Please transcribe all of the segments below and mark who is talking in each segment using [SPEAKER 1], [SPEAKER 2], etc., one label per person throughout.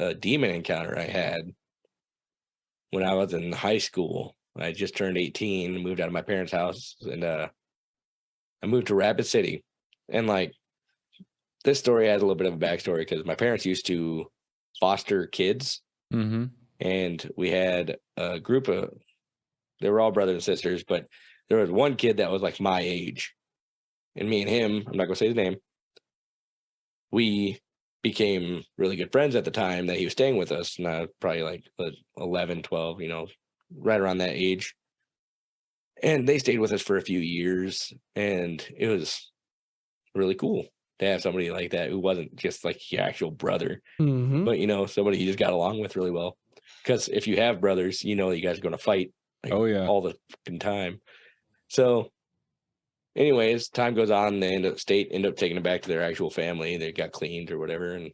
[SPEAKER 1] a demon encounter I had when I was in high school. I just turned 18, moved out of my parents' house, and I moved to Rapid City. And like this story has a little bit of a backstory because my parents used to foster kids, and we had a group of, they were all brothers and sisters, but there was one kid that was like my age, and me and him, I'm not gonna say his name, we became really good friends at the time that he was staying with us, and I was probably like 11, 12, right around that age. And they stayed with us for a few years, and it was really cool to have somebody like that who wasn't just like your actual brother, but somebody you just got along with really well. Because if you have brothers, you guys are going to fight all the fucking time. So anyways, time goes on, they end up taking it back to their actual family. They got cleaned or whatever, and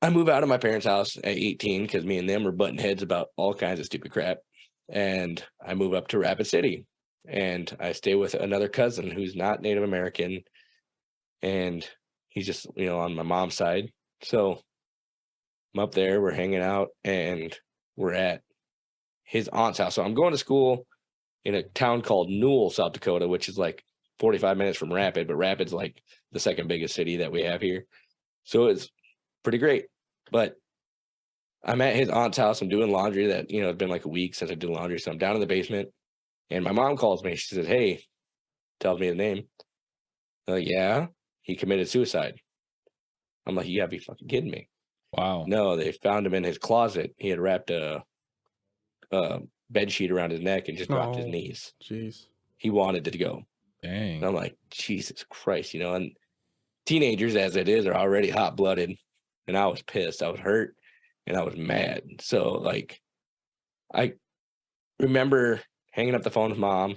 [SPEAKER 1] I move out of my parents' house at 18 because me and them were butting heads about all kinds of stupid crap. And I move up to Rapid City, and I stay with another cousin who's not Native American, and he's just, on my mom's side. So I'm up there, we're hanging out, and we're at his aunt's house. So I'm going to school in a town called Newell, South Dakota, which is like 45 minutes from Rapid, but Rapid's like the second biggest city that we have here. So it's pretty great. But I'm at his aunt's house. I'm doing laundry that, it's been like a week since I did laundry. So I'm down in the basement, and my mom calls me. She says, hey, tells me the name. I'm like, yeah, he committed suicide. I'm like, you gotta be fucking kidding me.
[SPEAKER 2] Wow.
[SPEAKER 1] No, they found him in his closet. He had wrapped a bed sheet around his neck and just dropped his knees.
[SPEAKER 3] Jeez.
[SPEAKER 1] He wanted to go.
[SPEAKER 2] Dang.
[SPEAKER 1] And I'm like, Jesus Christ, and teenagers as it is are already hot blooded. And I was pissed. I was hurt. And I was mad. So, like, I remember hanging up the phone with mom.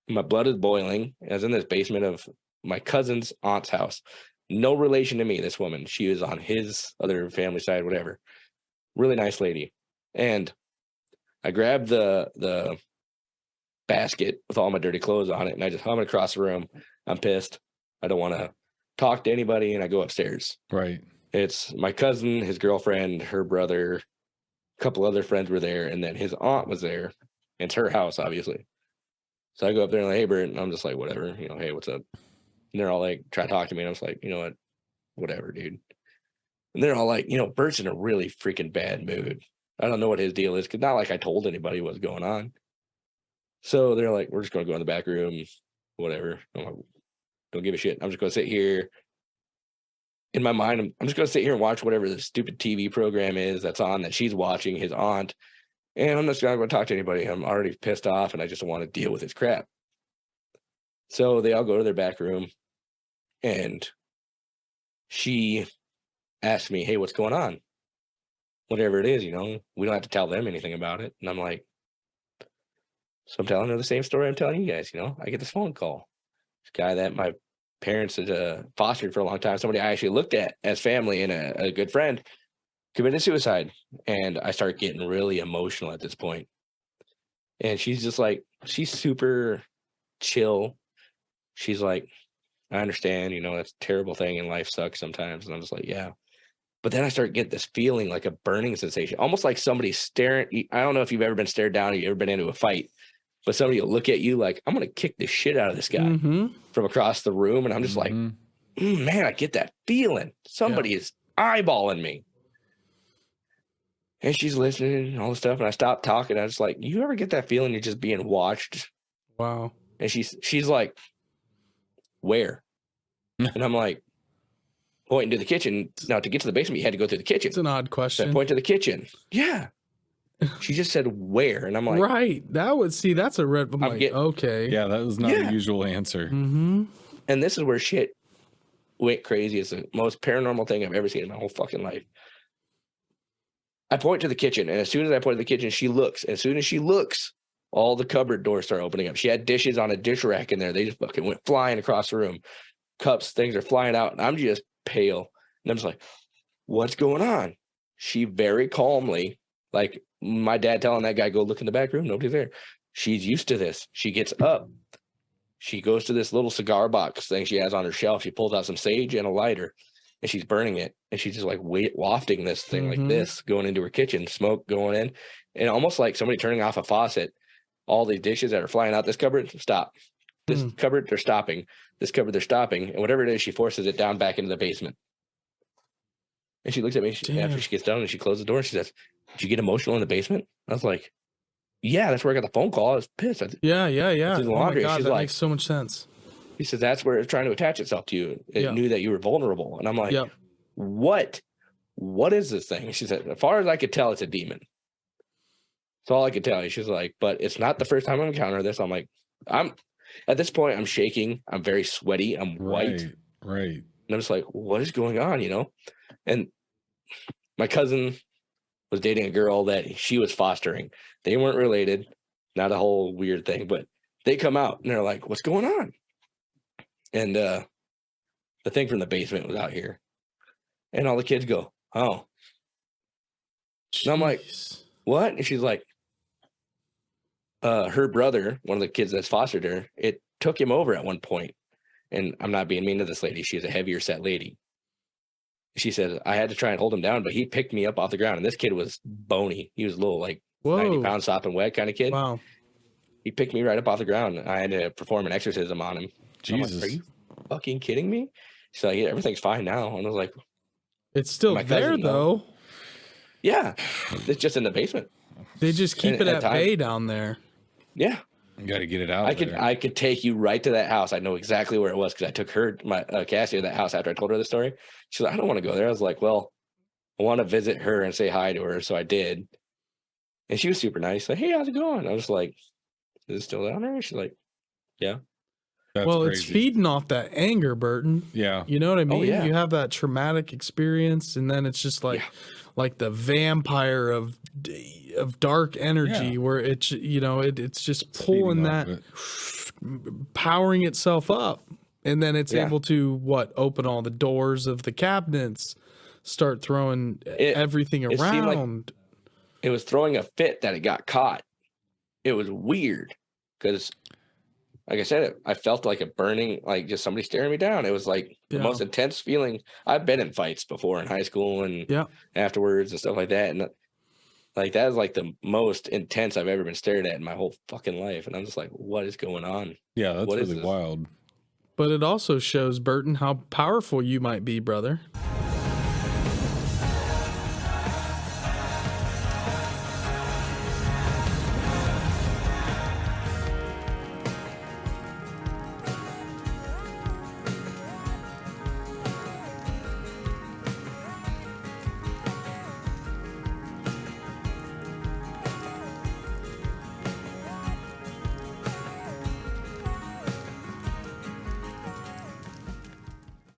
[SPEAKER 1] My blood is boiling. I was in this basement of my cousin's aunt's house. No relation to me, this woman. She was on his other family side, whatever. Really nice lady. And I grabbed the basket with all my dirty clothes on it, and I just hung it across the room. I'm pissed. I don't want to talk to anybody, and I go upstairs.
[SPEAKER 2] Right.
[SPEAKER 1] It's my cousin, his girlfriend, her brother, a couple other friends were there, and then his aunt was there. It's her house, obviously. So I go up there and like, hey, Bert, and I'm just like, whatever, hey, what's up? And they're all like, try to talk to me. And I was like, you know what, whatever, dude. And they're all like, Bert's in a really freaking bad mood. I don't know what his deal is, because not like I told anybody what's going on. So they're like, we're just going to go in the back room, whatever. I'm like, don't give a shit. I'm just going to sit here. In my mind, I'm just going to sit here and watch whatever the stupid TV program is that's on that she's watching, his aunt. And I'm just not going to talk to anybody. I'm already pissed off, and I just don't want to deal with his crap. So they all go to their back room, and she asked me, hey, what's going on? Whatever it is, we don't have to tell them anything about it. And I'm like, so I'm telling her the same story I'm telling you guys. I get this phone call. This guy that my parents had fostered for a long time, somebody I actually looked at as family and a good friend, committed suicide. And I start getting really emotional at this point. And she's just like, she's super chill. She's like, I understand, that's a terrible thing, and life sucks sometimes. And I'm just like, yeah. But then I start getting this feeling like a burning sensation, almost like somebody staring. I don't know if you've ever been stared down or you've ever been into a fight, but somebody will look at you like, I'm going to kick the shit out of this guy from across the room. And I'm just like, man, I get that feeling. Somebody is eyeballing me. And she's listening and all this stuff. And I stopped talking. I was like, you ever get that feeling you're just being watched?
[SPEAKER 3] Wow.
[SPEAKER 1] And she's like, where? And I'm like, pointing to the kitchen. Now, to get to the basement, you had to go through the kitchen.
[SPEAKER 3] It's an odd question.
[SPEAKER 1] So I point to the kitchen. Yeah. She just said where, and I'm like,
[SPEAKER 3] right. That's a red. I'm like, okay.
[SPEAKER 2] Yeah, that was not the usual answer.
[SPEAKER 3] Mm-hmm.
[SPEAKER 1] And this is where shit went crazy. It's the most paranormal thing I've ever seen in my whole fucking life. I point to the kitchen, and as soon as I point to the kitchen, she looks. As soon as she looks, all the cupboard doors start opening up. She had dishes on a dish rack in there. They just fucking went flying across the room. Cups, things are flying out, and I'm just pale. And I'm just like, what's going on? She very calmly, like my dad telling that guy, go look in the back room, nobody's there. She's used to this. She gets up. She goes to this little cigar box thing she has on her shelf. She pulls out some sage and a lighter. and she's burning it, and she's just like wafting this thing like this, going into her kitchen, smoke going in, and almost like somebody turning off a faucet. All these dishes that are flying out this cupboard, stop. This cupboard, they're stopping. This cupboard, they're stopping. And whatever it is, she forces it down back into the basement. And she looks at me after she gets done, and she closes the door, and she says, "Did you get emotional in the basement?" I was like, "Yeah, that's where I got the phone call. I was pissed."
[SPEAKER 3] Yeah. Oh my God,
[SPEAKER 1] She's
[SPEAKER 3] that
[SPEAKER 1] like,
[SPEAKER 3] makes so much sense.
[SPEAKER 1] He says, "That's where it's trying to attach itself to you. It knew that you were vulnerable." And I'm like, "What? What is this thing?" She said, "As far as I could tell, it's a demon." That's all I could tell you. She's like, "But it's not the first time I've encountered this." I'm like, at this point, I'm shaking. I'm very sweaty. I'm white.
[SPEAKER 2] Right.
[SPEAKER 1] And I'm just like, what is going on, you know? And my cousin was dating a girl that she was fostering. They weren't related. Not a whole weird thing, but they come out and they're like, "What's going on?" And the thing from the basement was out here. And all the kids go, "Oh." And I'm like, "What?" And she's like, her brother, one of the kids that's fostered her, it took him over at one point. And I'm not being mean to this lady. She's a heavier set lady. She said, "I had to try and hold him down, but he picked me up off the ground." And this kid was bony. He was a little like 90 pounds sopping wet kind of kid.
[SPEAKER 3] Wow.
[SPEAKER 1] He picked me right up off the ground. I had to perform an exorcism on him.
[SPEAKER 2] Jesus.
[SPEAKER 1] Like, "Are you fucking kidding me?" She's like, "Yeah, everything's fine now." And I was like,
[SPEAKER 3] "It's still there, though."
[SPEAKER 1] Yeah. It's just in the basement.
[SPEAKER 3] They just keep it at bay down there.
[SPEAKER 1] Yeah.
[SPEAKER 2] You got to get it out.
[SPEAKER 1] I could take you right to that house. I know exactly where it was because I took her, Cassie, to that house after I told her the story. She's like, "I don't want to go there." I was like, "Well, I want to visit her and say hi to her." So I did. And she was super nice. Like, "Hey, how's it going?" I was like, "Is it still down there?" She's like, "Yeah."
[SPEAKER 2] That's
[SPEAKER 3] well,
[SPEAKER 2] crazy.
[SPEAKER 3] It's feeding off that anger, Burton.
[SPEAKER 2] Yeah.
[SPEAKER 3] You know what I mean?
[SPEAKER 1] Oh, yeah.
[SPEAKER 3] You have that traumatic experience, and then it's just like the vampire of dark energy where it's, it's just pulling that, powering itself up. And then it's able to open all the doors of the cabinets, start throwing everything around.
[SPEAKER 1] It was throwing a fit that it got caught. It was weird because, like I said, I felt like a burning, like just somebody staring me down. It was like the most intense feeling. I've been in fights before in high school and afterwards and stuff like that. And like, that is like the most intense I've ever been stared at in my whole fucking life. And I'm just like, what is going on?
[SPEAKER 2] Yeah, that's really wild.
[SPEAKER 3] But it also shows, Burton, how powerful you might be, brother.